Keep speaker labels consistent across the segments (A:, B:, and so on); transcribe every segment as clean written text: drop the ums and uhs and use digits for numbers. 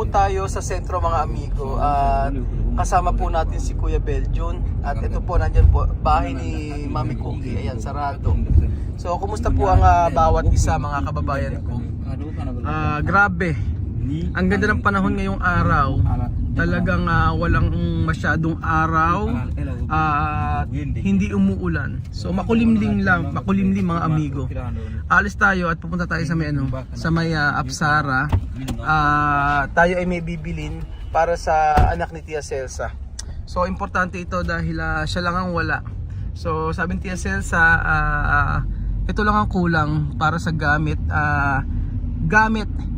A: tayo sa sentro mga amigo at kasama po natin si Kuya Beljon at ito po nandyan po bahay ni Mami Cookie, ayan sarado. So kumusta po ang bawat isa mga kababayan ko? Grabe, ang ganda ng panahon ngayong araw, talagang walang masyadong araw at hindi umuulan. So makulimlim lang, makulimlim mga amigo. Alis tayo at pupunta tayo sa may Apsara. Tayo ay may bibilin para sa anak ni Tia Celsa. So importante ito dahil siya lang ang wala. So sabi ni Tia Celsa, ito lang ang kulang para sa gamit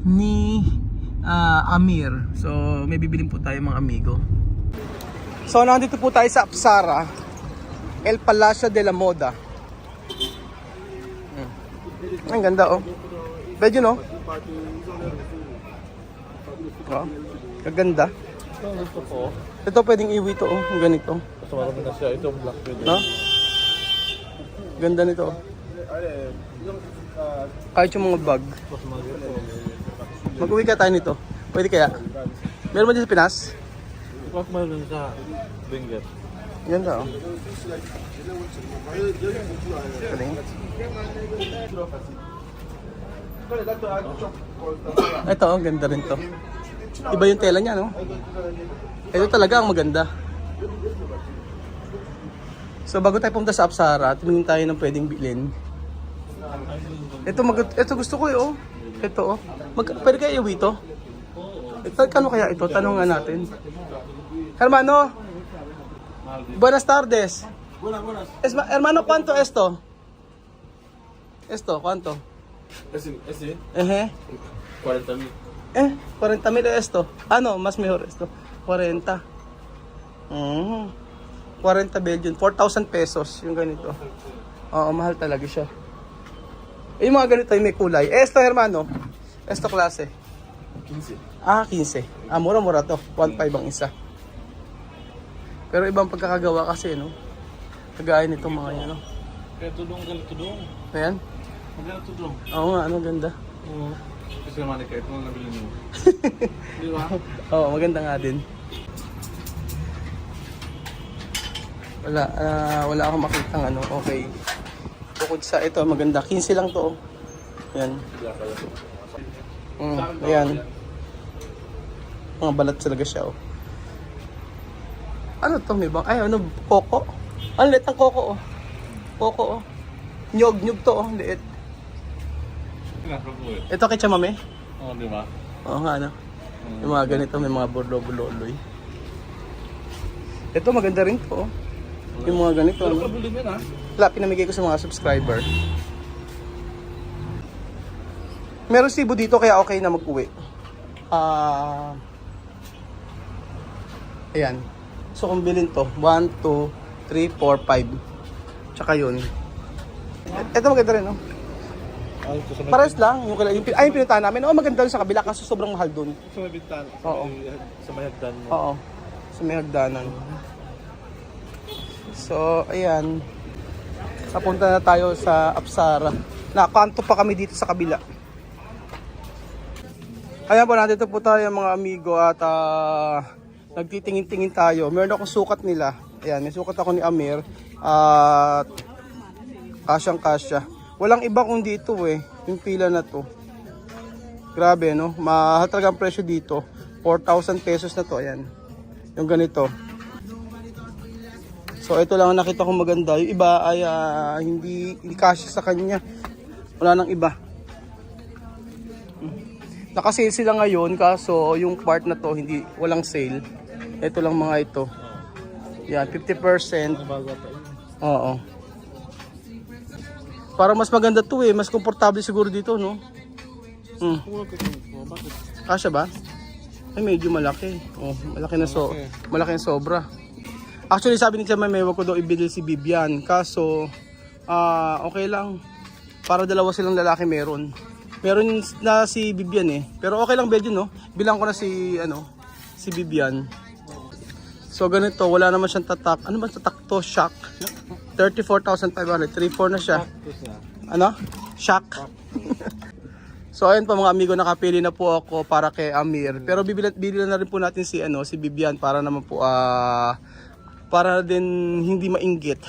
A: ni Amir. So may bibilin po tayo mga amigo. So nandito po tayo sa Apsara, El Palacio de la Moda. Ang ganda oh. Medyo no? Oh, kaganda. Ito pwedeng iwi to oh, ang ganito.
B: Mas marami na siya, ito black pwede.
A: No? Ganda nito oh. Kahit yung mga bag. Mag-uwi ka tayo nito. Pwede kaya? Meron mo dito sa Pinas?
B: Mas meron sa Benguet.
A: Ganda oh. Galing. Ito oh, ganda rin to. Iba yung tela niya no? Ito talaga ang maganda. So bago tayo pumunta sa Apsara, tumingin tayo ng pwedeng bilhin. Ito gusto ko eh oh. Ito oh. Pwede kaya iuwi to? Kano kaya ito? Tanong nga natin. Hermano. Buenas tardes.
B: Buenas.
A: Hermano, ¿cuánto esto? Esto, ¿cuánto?
B: Ese,
A: 40,000.
B: 40,000.
A: Esto. No, más mejor esto. 40. 40 Belgian. 4,000 pesos yung ganito. Oo, mahal talaga siya. Yung mga ganito yung may kulay. Esto, hermano. Esto klase.
B: 15.
A: 15. Mura-mura to. 1.5 ang isa. Pero ibang pagkakagawa kasi, no? Kagaya nitong mga yan, no?
B: Kaya tudong.
A: Ayan.
B: Maganda tudong.
A: Oo nga, ano, ganda.
B: Oo. Kasi naman ito lang nabili mo. Di ba?
A: Oo, maganda nga din. Wala akong makitang ano, okay. Bukod sa ito, maganda. 15 lang to, oh. Ayan. Ayan. Mga balat talaga siya, oh. Ano to, may bang? Ay, ano, koko? Ang liit ng koko, oh. Koko, oh. Nyog to, oh. Liit. Ito kay Chamame?
B: Oo, di ba?
A: Oo nga, ano. Yung mga ganito, may mga burlo-bulo-uloy. Ito, maganda rin to, oh. Yung mga ganito,
B: Pero
A: ano.
B: kabili mo na.
A: Wala, pinamigay ko sa mga subscriber. Meron sibo dito kaya okay na mag-uwi. Ayan. So kung bilhin to, 1, 2, 3, 4, 5. Tsaka yun. Ito maganda rin, no? Pares lang. Yung pinuntahan namin. Maganda rin sa kabila kasi sobrang mahal dun.
B: Sa may bintan.
A: Oo.
B: Sa may hagdan mo.
A: Oo. Sa may hagdanan. So, ayan. Napunta na tayo sa Apsara. Nakakanto pa kami dito sa kabila. Ayan po, nandito po tayo mga amigo at nagtitingin-tingin tayo. Meron akong sukat nila. Ayan, may sukat ako ni Amir. At kasyang-kasya. Walang iba kundi ito eh. Yung pila na to. Grabe no. Mahal talaga ang presyo dito. 4,000 pesos na to. Ayan. Yung ganito. So ito lang ang nakita ko maganda. Yung iba ay hindi kasya sa kanya. Wala nang iba. Naka-sale sila ngayon kaso yung part na to hindi walang sale. Ito lang mga ito. Yan, 50%. Oo. Para mas maganda to eh, mas komportable siguro dito, no? Kasya ba? Ay medyo malaki. Oh, malaki na malaki na sobra. Actually sabi ni Chama may wag ko daw ibili si Bibian kaso okay lang. Para dalawa silang lalaki meron. Meron na si Bibian eh. Pero okay lang Belgian no. Bilang ko na si Bibian. So ganito, wala naman siyang tatak. Ano ba tatak to? Shock. 34,500. 3.4 na siya. Ano? Shock. So ayun po mga amigo, nakapili na po ako para kay Amir. Pero bibili na rin po natin si si Bibian para naman po para din hindi mainggit.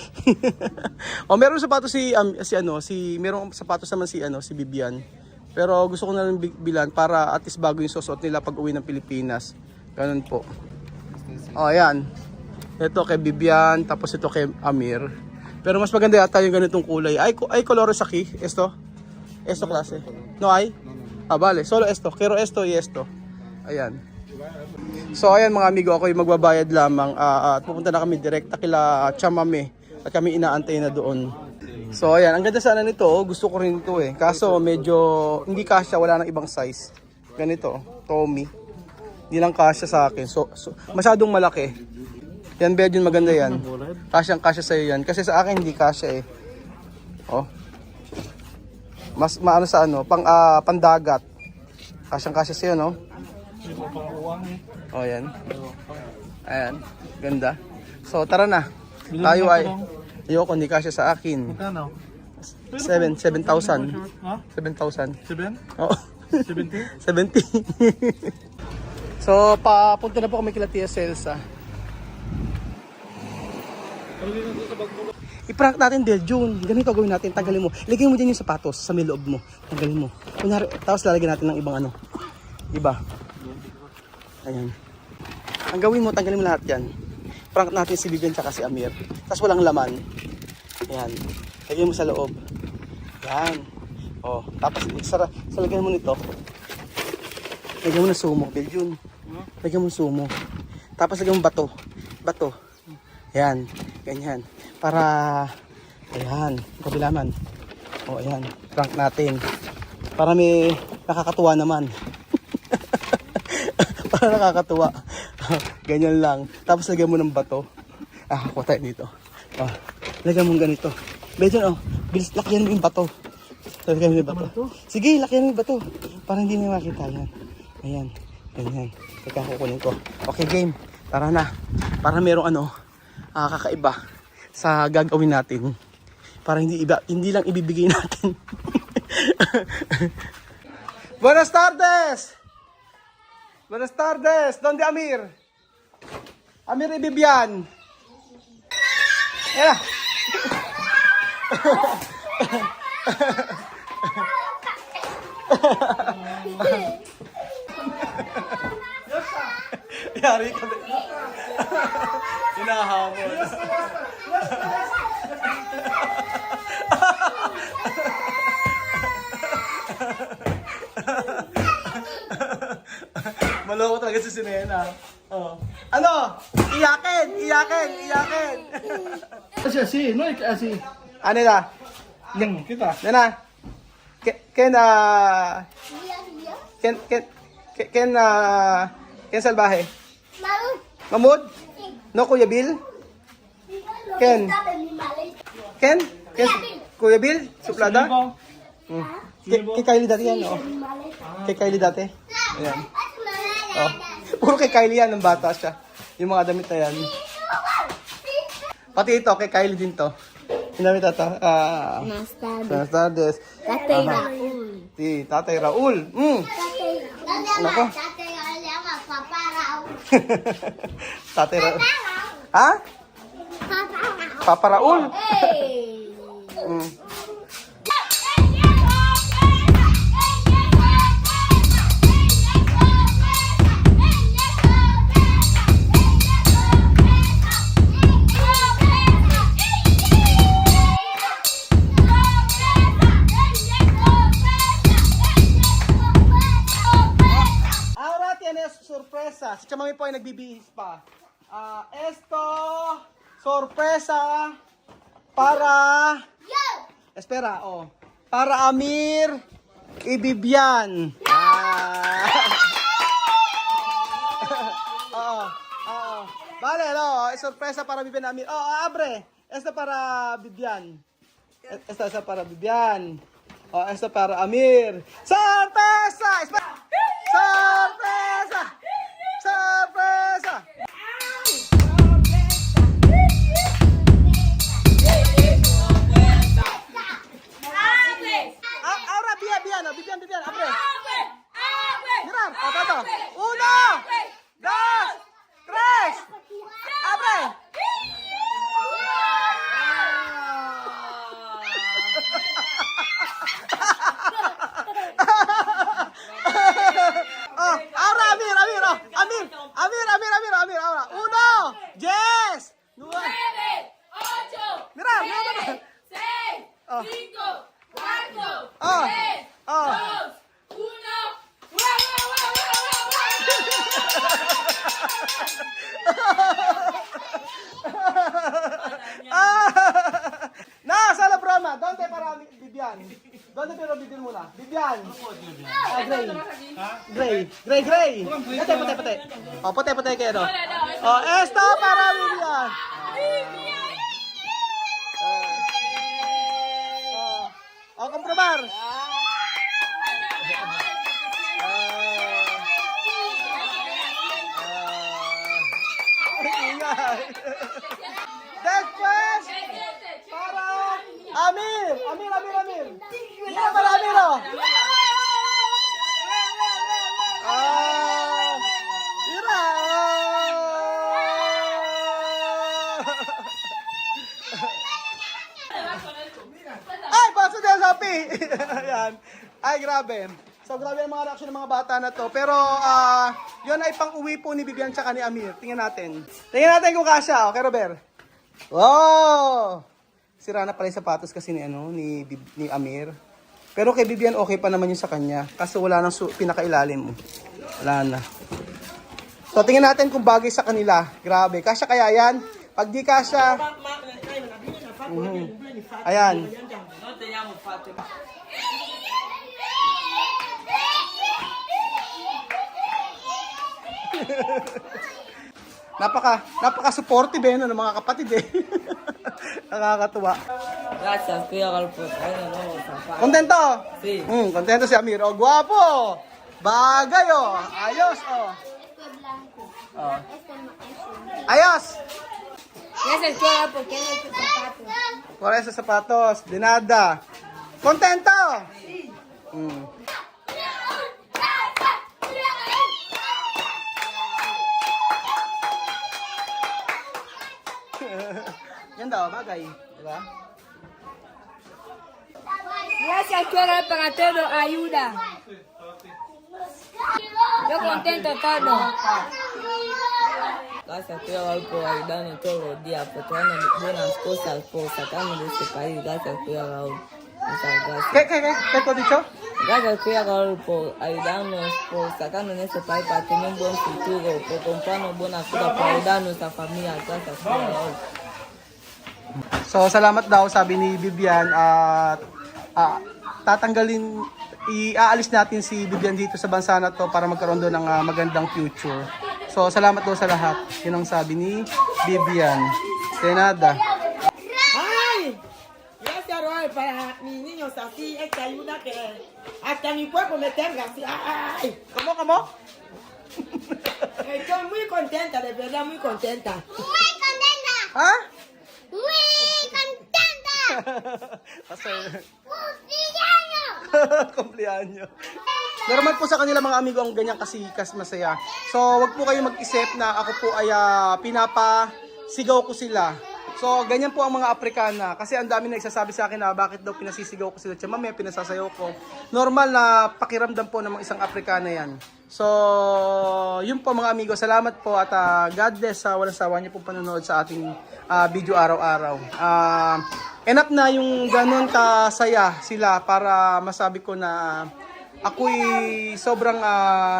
A: O meron sapatos merong sapatos naman si Bibian. Pero gusto ko na rin bilan para at least bago yung susuot nila pag uwi ng Pilipinas. Ganun po. O ayan. Ito kay Bibian, tapos ito kay Amir. Pero mas maganda yata yung ganitong kulay. Ay colores aquí, esto klase. No hay? Vale, solo esto. Quiero esto y esto. Ayan. So ayan mga amigo, ako yung magbabayad lamang at pupunta na kami direkta kila Chamame at kami inaantay na doon. So ayan, ang ganda sana nito, gusto ko rin ito eh. Kaso medyo hindi kasya, wala nang ibang size. Ganito, Tommy. Hindi lang kasya sa akin. So masyadong malaki. Yan Belgian, maganda yan. Kasya sa'yo yan. Kasi sa akin hindi kasya eh. Oh. Mas maano sa pandagat. Kasya sa'yo, no? Oh, yan. Ayan. Ganda. So, tara na. Tayo ay... Ayoko, hindi kasya sa akin.
B: Magkano?
A: 7,000.
B: Ha?
A: 7,000.
B: 7?
A: Oo.
B: 70?
A: 70. So, papunta na po kami kila Tia Celsa. I-prank natin Del June. Ganito gawin natin. Tanggalin mo. Ilagay mo dyan yung sapatos sa may loob mo. Tanggalin mo. Kunyari, tapos lalagyan natin ng ibang iba. Ayan. Ang gawin mo, tanggalin mo lahat yan. Prank natin si Vivian tsaka si Amir. Tapos walang laman. Ayan. Lagyan mo sa loob. Ayan. O. Tapos lagyan mo nito. Lagyan mo ng sumo. Del June. Lagyan mo ng sumo. Tapos lagyan mo bato. Ayan. Ganyan. Para, ayan, kabilaman. O, ayan, prank natin. Para may nakakatuwa naman. Para nakakatuwa. Ganyan lang. Tapos lagyan mo ng bato. Kuha tayo dito. Lagyan mo ganito. Medyo, bilis, lakyan mo yung bato. Lagyan mo yung bato. Sige, lakyan mo yung bato. Para hindi na makita yan. Ayan, ganyan. Teka, kukunin ko. Okay, game. Tara na. Para merong kakaiba sa gagawin natin para hindi lang ibibigay natin. Buenas tardes. Buenas tardes. ¿Dónde Amir? Amir y Bibian. Era. Yari ka. Hinahamon. Maloko talaga si Sinena. Oh. Ano? Iyakin!
B: Así, no hay que así.
A: Ano na?
B: Yang kita.
A: Nana? Ken salbahe? Mamud? No, Kuya Bill? Ken? Kuya Bill? Suplada? Kay Kylie dati yan, oh. Kay Kylie dati. Ayan. Oh. Puro kay Kylie yan, ng bata siya. Yung mga damit na yan. Pati ito, kay Kylie din to. Yung damit ito. Buenas tardes.
C: Tatay Raul.
A: Si Tatay Raul. Nako. Tatay Raul. Ha? Papa Raul. Ahora tienes sorpresa. Si Chamami po ay nagbibihis pa. Esto, sorpresa para... Espera, para Amir y Bibian. Vale, es sorpresa para Bibian y Amir. Abre. Esto para Bibian. Esto para Bibian. Esto para Amir. ¡Sorpresa! Espera. ¡Sorpresa! ¡Sorpresa! Ahora Bibian, abre. Gray. Puti. Oh, puti kayo, no? Oh, esto para Vivian. Oh, komprobar. Ingay. Después, para Amir. Mira para Amir, oh. Mira. Ay, paso din sa Sophie. Ayan. Ay, grabe. So, grabe ang mga reaction ng mga bata na to. Pero, yun ay pang-uwi po ni Vivian tsaka ni Amir. Tingnan natin kung kasha. Okay, Robert? Wow! Sira na pala yung sapatos kasi ni Amir. Pero kay Vivian, okay pa naman yung sa kanya. Kasi wala nang pinakailalim. Wala na. So, tingnan natin kung bagay sa kanila. Grabe. Kasha kaya yan? Pag di kasha... Ayan. Napaka-supportive ng mga kapatid Nakakatuwa.
C: Gracias, Kuya Carl,
A: Kontento?
C: Sí.
A: Kontento si Amir. Oh, guwapo. Bagay, oh. Ayos, oh. Oh. Ayos.
C: Gracias, Kuya Carl, porque es tu zapato.
A: Por eso sapatos. De nada. Kontento? Yan daw, bagay. Diba?
C: Gracias, Kuya Carl, para todo, ayuda. Yo contento todo. Gracias, Kuya Carl, por ayudarnos todos los días, por traernos buenas cosas, por sacarnos de este país. Gracias, Kuya Carl. Muchas gracias.
A: ¿Qué te he dicho?
C: Gracias, Kuya Carl, por ayudarnos, por sacarnos de este país para tener un buen futuro, por comprarnos buenas cosas, para ayudar a nuestra familia. Gracias, Kuya Carl.
A: So, salamat daw, sabi ni Vivian, at iaalis natin si Vivian dito sa bansa na to para magkaroon doon ng magandang future. So, salamat daw sa lahat. Yun ang sabi ni Vivian. De nada.
D: ¡Ay! Gracias, Roy, para mis niños así, esta ayuda que hasta mi cuerpo me tenga así. ¡Ay!
A: ¿Cómo?
D: Estoy muy contenta, de verdad, muy contenta.
E: Muy contenta.
A: Ha?
E: Muy contenta.
A: Kasi,
E: Cumpleaños.
A: kumpleanyo. Normal po sa kanila mga amigo ang ganyan kasikas masaya. So, wag po kayo mag-isip na ako po ay pinapasigaw ko sila. So, ganyan po ang mga Aprikana. Kasi ang dami nagsasabi sa akin na bakit daw pinasisigaw ko sila. Tsaka mamaya pinasasayaw ko. Normal na pakiramdam po ng mga isang Aprikana yan. So, yun po mga amigo. Salamat po at God bless sa walang sawa niyo pong panonood sa ating video araw-araw. Enough na yung ganun kasaya sila para masabi ko na ako'y sobrang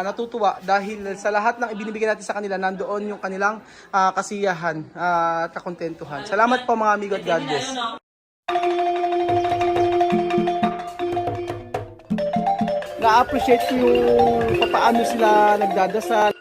A: natutuwa dahil sa lahat ng ibinibigay natin sa kanila, nandoon yung kanilang kasiyahan at kakontentuhan. Salamat po mga amigo at God bless. Na-appreciate ko yung paano sila nagdadasal.